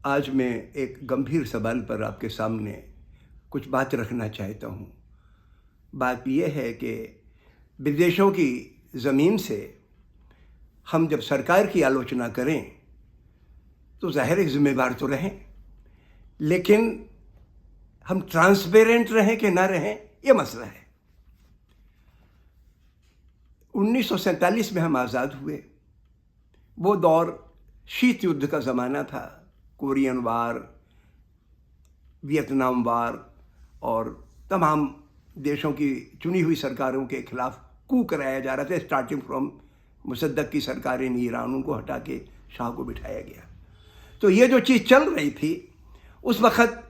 आज मैं एक गंभीर सवाल पर आपके सामने कुछ बात रखना चाहता हूँ। बात यह है कि विदेशों की ज़मीन से हम जब सरकार की आलोचना करें तो ज़ाहिर है ज़िम्मेदार तो रहें, लेकिन हम ट्रांसपेरेंट रहें कि ना रहें, ये मसला है। 1947 में हम आज़ाद हुए। वो दौर शीत युद्ध का ज़माना था। कोरियन वार, वियतनाम वार और तमाम देशों की चुनी हुई सरकारों के खिलाफ कू कराया जा रहा था। स्टार्टिंग फ्रॉम मुसद्दक की सरकार इन ईरान, उनको हटा के शाह को बिठाया गया। तो ये जो चीज़ चल रही थी, उस वक़्त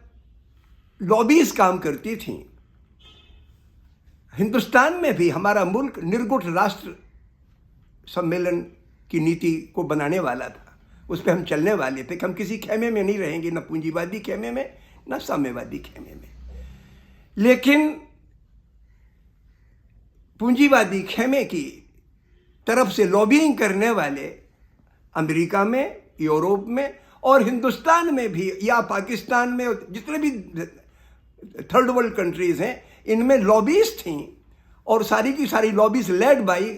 लॉबीज काम करती थी। हिंदुस्तान में भी हमारा मुल्क निर्गुट राष्ट्र सम्मेलन की नीति को बनाने वाला था। उस पर हम चलने वाले थे कि हम किसी खेमे में नहीं रहेंगे, न पूंजीवादी खेमे में, न साम्यवादी खेमे में। लेकिन पूंजीवादी खेमे की तरफ से लॉबिंग करने वाले अमेरिका में, यूरोप में और हिंदुस्तान में भी, या पाकिस्तान में, जितने भी थर्ड वर्ल्ड कंट्रीज़ हैं, इनमें लॉबीज थी। और सारी की सारी lobbies led by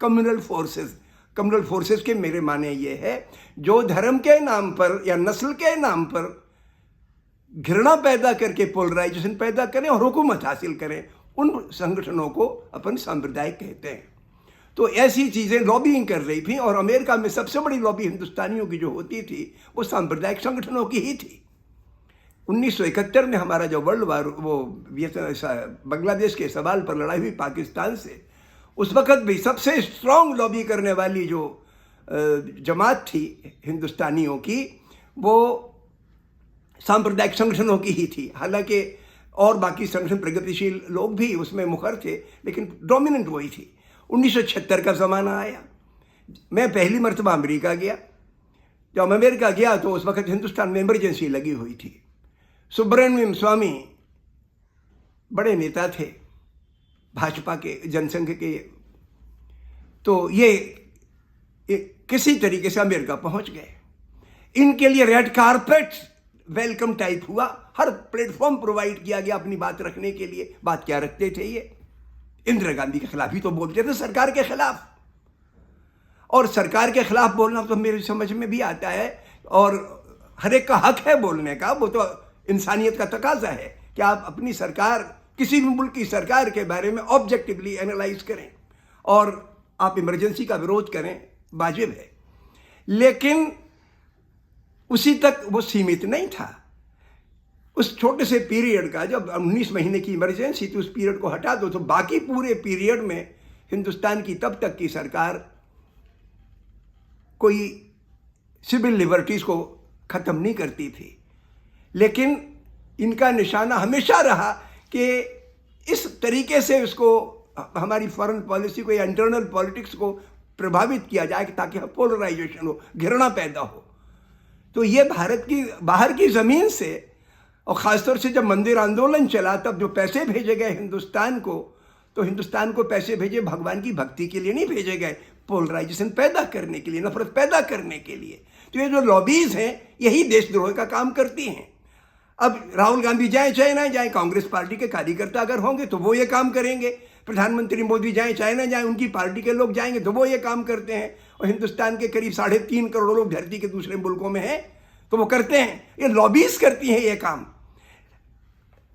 communal forces. Communal forces के मेरे माने ये है जो धर्म के नाम पर या नस्ल के नाम पर घृणा पैदा करके पोलराइजेशन पैदा करें और हुकूमत हासिल करें, उन संगठनों को अपन सांप्रदायिक कहते हैं। तो ऐसी चीज़ें लॉबिंग कर रही थी। और अमेरिका में सबसे बड़ी लॉबी हिंदुस्तानियों की जो होती थी वो सांप्रदायिक संगठनों की ही थी। 1971 में हमारा जो वर्ल्ड वार, वो बांग्लादेश के सवाल पर लड़ाई हुई पाकिस्तान से, उस वक़्त भी सबसे स्ट्रॉन्ग लॉबी करने वाली जो जमात थी हिंदुस्तानियों की, वो सांप्रदायिक संगठनों की ही थी। हालांकि और बाकी संगठन प्रगतिशील लोग भी उसमें मुखर थे, लेकिन डोमिनेंट वही थी। 1976 का ज़माना आया। मैं पहली मरतबा अमेरिका गया। जब अमेरिका गया तो उस वक़्त हिंदुस्तान में इमरजेंसी लगी हुई थी। सुब्रमण्यम स्वामी बड़े नेता थे भाजपा के, जनसंघ के। तो ये किसी तरीके से अमेरिका पहुंच गए। इनके लिए रेड कारपेट वेलकम टाइप हुआ। हर प्लेटफॉर्म प्रोवाइड किया गया अपनी बात रखने के लिए। बात क्या रखते थे ये? इंदिरा गांधी के खिलाफ ही तो बोलते थे, सरकार के खिलाफ। और सरकार के खिलाफ बोलना तो मेरी समझ में भी आता है, और हर एक का हक है बोलने का। वो तो इंसानियत का तकाजा है कि आप अपनी सरकार, किसी भी मुल्क की सरकार के बारे में ऑब्जेक्टिवली एनालाइज करें और आप इमरजेंसी का विरोध करें, वाजिब है। लेकिन उसी तक वो सीमित नहीं था। उस छोटे से पीरियड का, जब 19 महीने की इमरजेंसी थी, उस पीरियड को हटा दो तो बाकी पूरे पीरियड में हिंदुस्तान की तब तक की सरकार कोई सिविल लिबर्टीज़ को ख़त्म नहीं करती थी। लेकिन इनका निशाना हमेशा रहा कि इस तरीके से उसको, हमारी फॉरेन पॉलिसी को या इंटरनल पॉलिटिक्स को प्रभावित किया जाए ताकि पोलराइजेशन हो, घृणा पैदा हो। तो ये भारत की बाहर की ज़मीन से, और ख़ासतौर से जब मंदिर आंदोलन चला, तब जो पैसे भेजे गए हिंदुस्तान को, तो हिंदुस्तान को पैसे भेजे भगवान की भक्ति के लिए नहीं भेजे गए, पोलराइजेशन पैदा करने के लिए, नफरत पैदा करने के लिए। तो ये जो लॉबीज़ हैं, यही देशद्रोह का काम करती हैं। अब राहुल गांधी जाए चाहे ना जाए, कांग्रेस पार्टी के कार्यकर्ता अगर होंगे तो वो ये काम करेंगे। प्रधानमंत्री मोदी जाए चाहे ना जाए, उनकी पार्टी के लोग जाएंगे तो वो ये काम करते हैं। और हिंदुस्तान के करीब 3.5 करोड़ लोग धरती के दूसरे मुल्कों में हैं, तो वो करते हैं। ये लॉबीज करती हैं ये काम।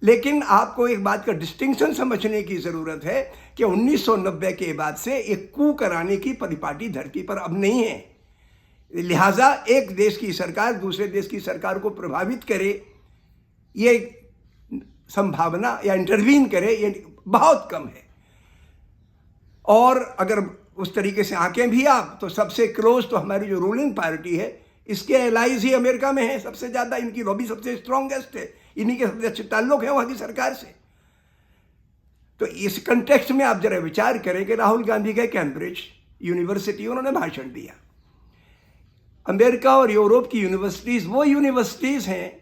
लेकिन आपको एक बात का डिस्टिंक्शन समझने की ज़रूरत है कि 1990 के बाद से एक कू कराने की परिपाटी धरती पर अब नहीं है। लिहाजा एक देश की सरकार दूसरे देश की सरकार को प्रभावित करे, ये संभावना, या इंटरवीन करे, ये बहुत कम है। और अगर उस तरीके से आंकें भी आप, तो सबसे क्लोज तो हमारी जो रूलिंग पार्टी है, इसके एलाइज ही अमेरिका में है सबसे ज़्यादा। इनकी लॉबी सबसे स्ट्रॉन्गेस्ट है, इन्हीं के सबसे अच्छे ताल्लुक हैं वहाँ की सरकार से। तो इस कंटेक्स्ट में आप जरा विचार करें कि राहुल गांधी गए कैम्ब्रिज यूनिवर्सिटी, उन्होंने भाषण दिया। अमेरिका और यूरोप की यूनिवर्सिटीज़ वो यूनिवर्सिटीज़ हैं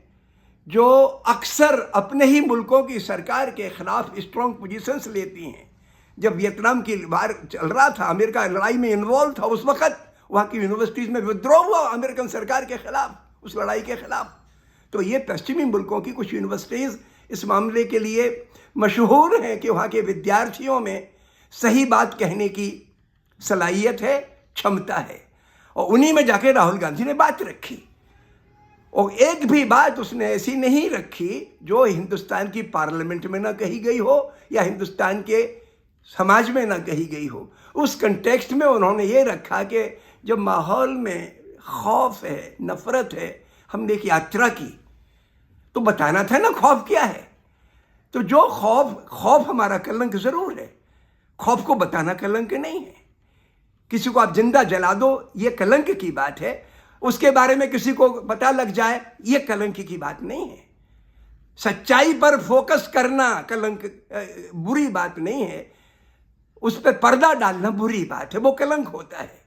जो अक्सर अपने ही मुल्कों की सरकार के खिलाफ स्ट्रॉन्ग पोजीशंस लेती हैं। जब वियतनाम की वार चल रहा था, अमेरिका लड़ाई में इन्वॉल्व था, उस वक्त वहाँ की यूनिवर्सिटीज़ में विद्रोह हुआ अमेरिकन सरकार के खिलाफ। उस लड़ाई के खिलाफ। तो ये पश्चिमी मुल्कों की कुछ यूनिवर्सिटीज़ इस मामले के लिए मशहूर हैं कि वहाँ के विद्यार्थियों में सही बात कहने की सलाहियत है, क्षमता है, और उन्हीं में जाके राहुल गांधी ने बात रखी। और एक भी बात उसने ऐसी नहीं रखी जो हिंदुस्तान की पार्लियामेंट में ना कही गई हो या हिंदुस्तान के समाज में ना कही गई हो। उस कंटेक्स्ट में उन्होंने ये रखा कि जब माहौल में खौफ है, नफरत है, हमने एक यात्रा की तो बताना था ना खौफ क्या है। तो जो खौफ हमारा कलंक ज़रूर है, खौफ को बताना कलंक नहीं है। किसी को आप जिंदा जला दो, ये कलंक की बात है। उसके बारे में किसी को पता लग जाए, ये कलंक की बात नहीं है। सच्चाई पर फोकस करना कलंक बुरी बात नहीं है, उस पर पर्दा डालना बुरी बात है, वो कलंक होता है।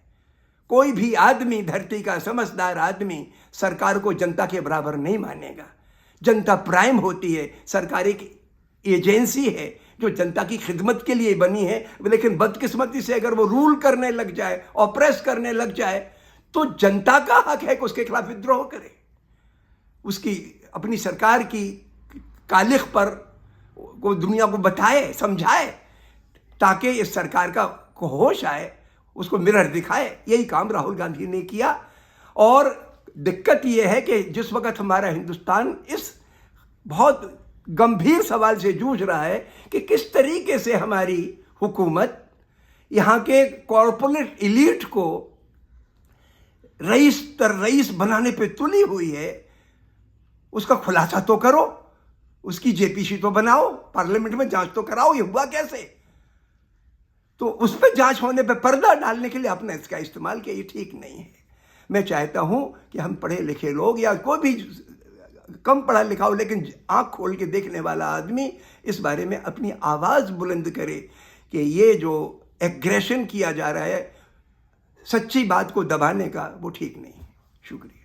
कोई भी आदमी, धरती का समझदार आदमी, सरकार को जनता के बराबर नहीं मानेगा। जनता प्राइम होती है, सरकार एक एजेंसी है जो जनता की खिदमत के लिए बनी है। लेकिन बदकिस्मती से अगर वो रूल करने लग जाए, ऑप्रेस करने लग जाए, तो जनता का हक है कि उसके खिलाफ विद्रोह करे, उसकी अपनी सरकार की कालिख पर को दुनिया को बताए, समझाए, ताकि इस सरकार को होश आए, उसको मिरर दिखाए। यही काम राहुल गांधी ने किया। और दिक्कत यह है कि जिस वक्त हमारा हिंदुस्तान इस बहुत गंभीर सवाल से जूझ रहा है कि किस तरीके से हमारी हुकूमत यहाँ के कॉरपोरेट एलीट को रईस तर रईस बनाने पे तुली हुई है, उसका खुलासा तो करो, उसकी जेपीसी तो बनाओ, पार्लियामेंट में जांच तो कराओ, ये हुआ कैसे। तो उस पर जांच होने पे पर्दा डालने के लिए आपने इसका इस्तेमाल किया, ये ठीक नहीं है। मैं चाहता हूं कि हम पढ़े लिखे लोग या कोई भी कम पढ़ा लिखा हो लेकिन आंख खोल के देखने वाला आदमी इस बारे में अपनी आवाज़ बुलंद करे कि ये जो एग्रेशन किया जा रहा है सच्ची बात को दबाने का, वो ठीक नहीं। शुक्रिया।